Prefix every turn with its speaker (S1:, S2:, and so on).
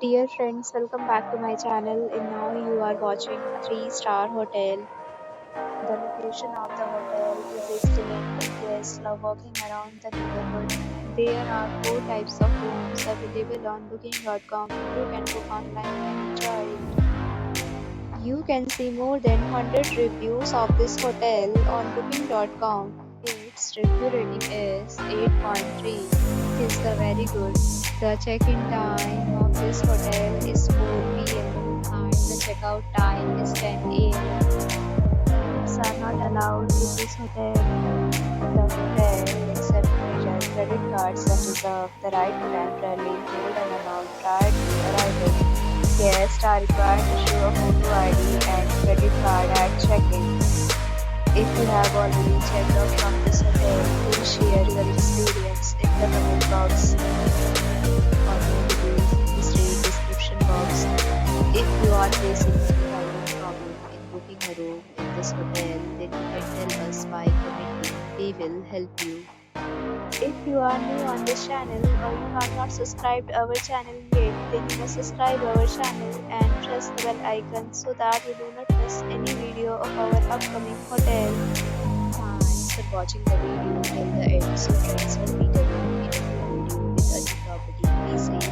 S1: Dear friends, welcome back to my channel. And now you are watching a 3-star hotel. The location of the hotel is excellent and guests love walking around the neighborhood. There are 4 types of rooms available on booking.com. You can book online and enjoy it. You can see more than 100 reviews of this hotel on booking.com. Its review rating is 8.3. It is the very good. The check-in time of this hotel is 4 p.m. and the checkout time is 10 a.m. Pets are not allowed in this hotel. The hotel accepts major credit cards and reserves the right to temporarily hold an amount prior to arrival. Guests are required to show a photo ID and credit card at check-in. If you have already checked out from this hotel, please share your experience in the comment box or please read description box. If you are facing any kind of problem in booking a room in this hotel, then you can tell us by commenting. We will help you. If you are new on this channel or you have not subscribed our channel yet, then you must subscribe our channel and press the bell icon so that you do not miss any video of our upcoming hotel. Thanks for watching the video till the end. So friends, will meet again in a new video with a new property. Be safe.